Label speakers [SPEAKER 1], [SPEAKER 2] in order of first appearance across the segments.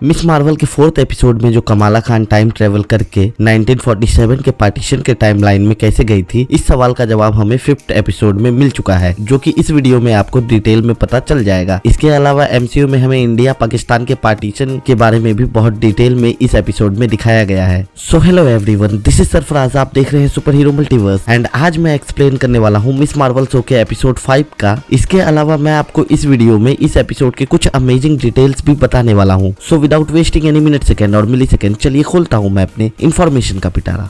[SPEAKER 1] Miss Marvel के 4th episode में जो कमाला खान टाइम ट्रेवल करके 1947 के पार्टीशन के टाइमलाइन में कैसे गई थी, इस सवाल का जवाब हमें 5th एपिसोड में मिल चुका है, जो कि इस वीडियो में आपको डिटेल में पता चल जाएगा। इसके अलावा एमसीयू में हमें इंडिया पाकिस्तान के पार्टीशन के बारे में भी बहुत डिटेल में इस एपिसोड में दिखाया गया है। So hello everyone, this is Sarfaraz, आप देख रहे हैं सुपर हीरो मल्टीवर्स एंड आज मैं एक्सप्लेन करने वाला हूँ मिस मार्वल शो के एपिसोड 5 का। इसके अलावा मैं आपको इस वीडियो में इस एपिसोड के कुछ अमेजिंग डिटेल्स भी बताने वाला हूँ। So without wasting any minute second और मिली सेकंड, चलिए खोलता हूँ मैं अपने इंफॉर्मेशन का पिटारा।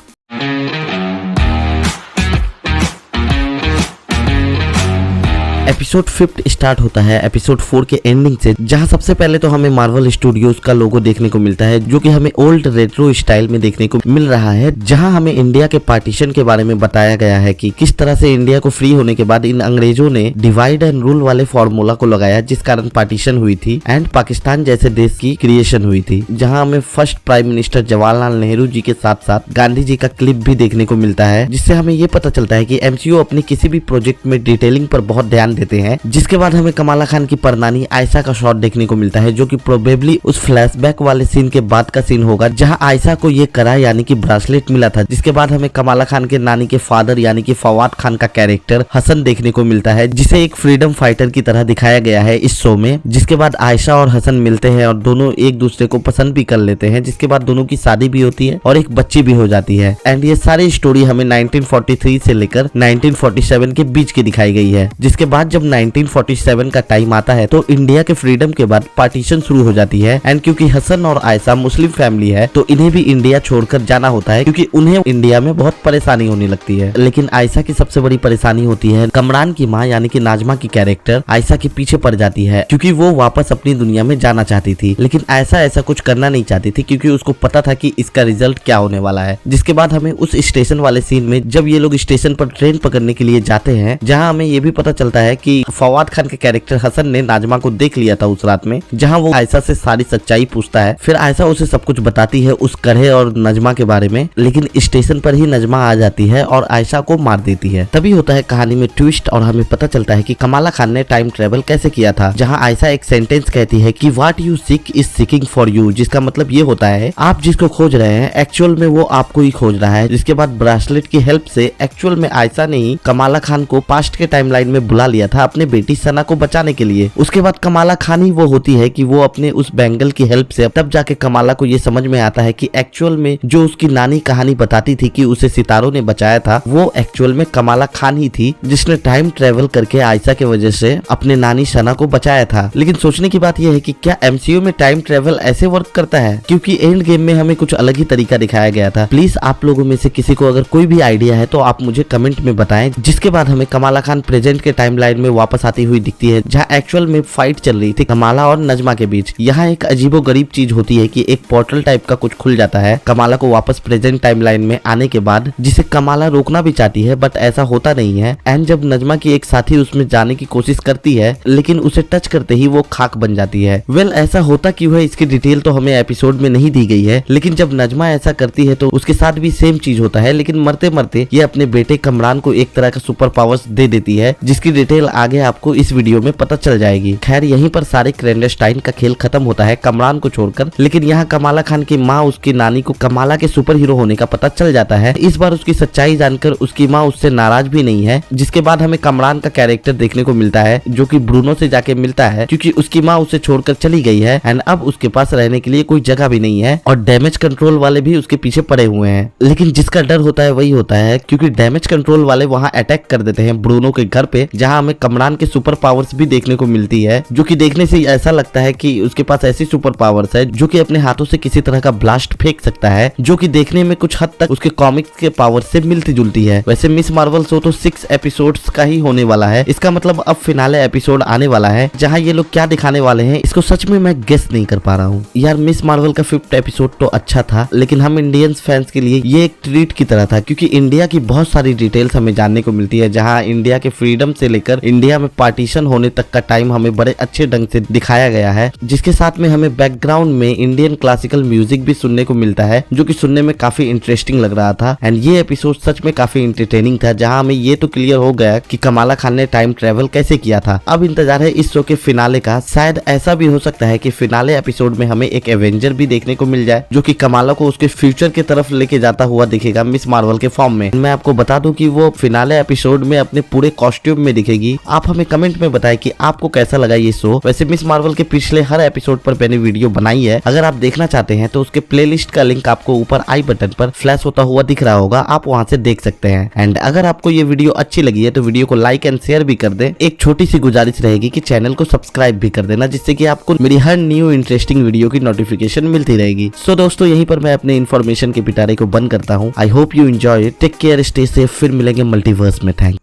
[SPEAKER 1] एपिसोड 5 स्टार्ट होता है एपिसोड 4 के एंडिंग से, जहां सबसे पहले तो हमें मार्वल स्टूडियोज का लोगो देखने को मिलता है, जो कि हमें ओल्ड रेट्रो स्टाइल में देखने को मिल रहा है, जहां हमें इंडिया के पार्टीशन के बारे में बताया गया है कि किस तरह से इंडिया को फ्री होने के बाद इन अंग्रेजों ने डिवाइड एंड रूल वाले फॉर्मूला को लगाया, जिस कारण पार्टीशन हुई थी एंड पाकिस्तान जैसे देश की क्रिएशन हुई थी। जहाँ हमें first prime minister Jawaharlal Nehru ji के साथ साथ गांधी जी का क्लिप भी देखने को मिलता है, जिससे हमें ये पता चलता है कि एमसीयू अपने किसी भी प्रोजेक्ट में डिटेलिंग पर बहुत ध्यान देते हैं। जिसके बाद हमें कमाला खान की परनानी आयशा का शॉट देखने को मिलता है, जो कि प्रोबेबली उस फ्लैशबैक वाले सीन के बाद का सीन होगा, जहां आयशा को ये करा यानी कि ब्रासलेट मिला था। जिसके बाद हमें कमाला खान के नानी के फादर यानी कि फवाद खान का कैरेक्टर हसन देखने को मिलता है, जिसे एक फ्रीडम फाइटर की तरह दिखाया गया है इस शो में। जिसके बाद आयशा और हसन मिलते हैं और दोनों एक दूसरे को पसंद भी कर लेते हैं, जिसके बाद दोनों की शादी भी होती है और एक बच्ची भी हो जाती है। एंड ये सारी स्टोरी हमें 1943 से लेकर 1947 के बीच की दिखाई गई है। जिसके बाद जब 1947 का टाइम आता है तो इंडिया के फ्रीडम के बाद पार्टीशन शुरू हो जाती है। एंड क्योंकि हसन और आयशा मुस्लिम फैमिली है तो इन्हें भी इंडिया छोड़कर जाना होता है, क्योंकि उन्हें इंडिया में बहुत परेशानी होने लगती है। लेकिन आयशा की सबसे बड़ी परेशानी होती है कमरान की माँ यानी कि नाजमा की कैरेक्टर आयशा के पीछे पड़ जाती है, क्योंकि वो वापस अपनी दुनिया में जाना चाहती थी। लेकिन आयशा ऐसा कुछ करना नहीं चाहती थी, क्योंकि उसको पता था कि इसका रिजल्ट क्या होने वाला है। जिसके बाद हमें उस स्टेशन वाले सीन में जब ये लोग स्टेशन पर ट्रेन पकड़ने के लिए जाते हैं, जहाँ हमें ये भी पता चलता है कि फवाद खान के कैरेक्टर हसन ने नाजमा को देख लिया था उस रात में, जहां वो आयशा से सारी सच्चाई पूछता है। फिर आयशा उसे सब कुछ बताती है उस करहे और नजमा के बारे में, लेकिन स्टेशन पर ही नजमा आ जाती है और आयशा को मार देती है। तभी होता है कहानी में ट्विस्ट और हमें पता चलता है कि कमाला खान ने टाइम ट्रेवल कैसे किया था, जहां आयशा एक सेंटेंस कहती है कि what you seek is seeking for you, जिसका मतलब ये होता है आप जिसको खोज रहे हैं एक्चुअल में वो आपको ही खोज रहा है। जिसके बाद ब्रासलेट की हेल्प से एक्चुअल में आयशा ने ही कमाला खान को पास्ट के टाइमलाइन में बुला लिया था अपने बेटी सना को बचाने के लिए। उसके बाद कमाला खान ही वो होती है कि वो अपने उस बैंगल की हेल्प से तब जाके कमाला को ये समझ में आता है कि एक्चुअल में जो उसकी नानी कहानी बताती थी कि उसे सितारों ने बचाया था, वो एक्चुअल में कमाला खान ही थी, जिसने टाइम ट्रेवल करके आयशा के वजह से अपने नानी सना को बचाया था। लेकिन सोचने की बात यह है कि क्या एमसीयू में टाइम ट्रेवल ऐसे वर्क करता है, क्योंकि एंड गेम में हमें कुछ अलग ही तरीका दिखाया गया था। प्लीज आप लोगों में से किसी को अगर कोई भी आइडिया है तो आप मुझे कमेंट में बताएं। जिसके बाद हमें कमाला खान प्रेजेंट के टाइमलाइन में वापस आती हुई दिखती है, जहाँ एक्चुअल में फाइट चल रही थी कमाला और नजमा के बीच। यहाँ एक अजीबो गरीब चीज होती है कि एक पोर्टल टाइप का कुछ खुल जाता है कमाला को वापस प्रेजेंट टाइमलाइन में आने के बाद, जिसे कमाला रोकना भी चाहती है बट ऐसा होता नहीं है। एंड जब नजमा की एक साथी उसमें जाने की कोशिश करती है, लेकिन उसे टच करते ही वो खाक बन जाती है। वेल ऐसा होता क्यों है इसकी डिटेल तो हमें एपिसोड में नहीं दी गई है, लेकिन जब नजमा ऐसा करती है तो उसके साथ भी सेम चीज होता है, लेकिन मरते मरते ये अपने बेटे कमरान को एक तरह का सुपर पावर्स दे देती है, जिसकी डिटेल आगे आपको इस वीडियो में पता चल जाएगी। खैर यहीं पर सारे क्लैंडरस्टाइन का खेल खत्म होता है कमरान को छोड़कर, लेकिन यहाँ कमाला खान की माँ उसकी नानी को कमाला के सुपर हीरो होने का पता चल जाता है। इस बार उसकी सच्चाई जानकर उसकी माँ उससे नाराज भी नहीं है। जिसके बाद हमें कमरान का कैरेक्टर देखने को मिलता है, जो कि ब्रूनो से जाके मिलता है, क्योंकि उसकी माँ उसे छोड़कर चली गई है एंड अब उसके पास रहने के लिए कोई जगह भी नहीं है और डैमेज कंट्रोल वाले भी उसके पीछे पड़े हुए हैं। लेकिन जिसका डर होता है वही होता है, क्योंकि डैमेज कंट्रोल वाले वहाँ अटैक कर देते हैं ब्रूनो के घर पे, जहाँ हमें कमरान के सुपर पावर्स भी देखने को मिलती है, जो कि देखने से ऐसा लगता है कि उसके पास ऐसी सुपर पावर्स है जो कि अपने हाथों से किसी तरह का ब्लास्ट फेंक सकता है, जो कि देखने में कुछ हद तक उसके कॉमिक्स के पावर से मिलती जुलती है। वैसे मिस मार्वल शो तो 6 एपिसोड्स का ही होने वाला है, इसका मतलब अब फिनाले एपिसोड आने वाला है, जहाँ ये लोग क्या दिखाने वाले हैं इसको सच में मैं गेस नहीं कर पा रहा हूँ। यार मिस मार्वल का 5th एपिसोड तो अच्छा था, लेकिन हम इंडियंस फैंस के लिए ये एक ट्रीट की तरह था, क्योंकि इंडिया की बहुत सारी डिटेल्स हमें जानने को मिलती है, जहाँ इंडिया के फ्रीडम से लेकर इंडिया में पार्टीशन होने तक का टाइम हमें बड़े अच्छे ढंग से दिखाया गया है, जिसके साथ में हमें बैकग्राउंड में इंडियन क्लासिकल म्यूजिक भी सुनने को मिलता है, जो कि सुनने में काफी इंटरेस्टिंग लग रहा था। एंड ये एपिसोड सच में काफी इंटरटेनिंग था, जहां हमें ये तो क्लियर हो गया कि कमाला खान ने टाइम ट्रेवल कैसे किया था। अब इंतजार है इस शो के फिनाले का। शायद ऐसा भी हो सकता है कि फिनाले एपिसोड में हमें एक एवेंजर भी देखने को मिल जाए, जो कि कमाला को उसके फ्यूचर की तरफ लेके जाता हुआ दिखेगा मिस मार्वल के फॉर्म में। मैं आपको बता दूं कि वो फिनाले एपिसोड में अपने पूरे कॉस्ट्यूम में दिखेगी। आप हमें कमेंट में बताएं कि आपको कैसा लगा ये शो। वैसे मिस मार्वल के पिछले हर एपिसोड पर मैंने वीडियो बनाई है, अगर आप देखना चाहते हैं तो उसके प्लेलिस्ट का लिंक आपको ऊपर आई बटन पर फ्लैश होता हुआ दिख रहा होगा, आप वहां से देख सकते हैं। एंड अगर आपको ये वीडियो अच्छी लगी है तो वीडियो को लाइक एंड शेयर भी कर दे। एक छोटी सी गुजारिश रहेगी कि चैनल को सब्सक्राइब भी कर देना, जिससे कि आपको मेरी हर न्यू इंटरेस्टिंग वीडियो की नोटिफिकेशन मिलती रहेगी। सो दोस्तों, यहीं पर मैं अपने इन्फॉर्मेशन के पिटारे को बंद करता हूँ। I hope you enjoy, take care, stay safe. फिर मिलेंगे मल्टीवर्स में। थैंक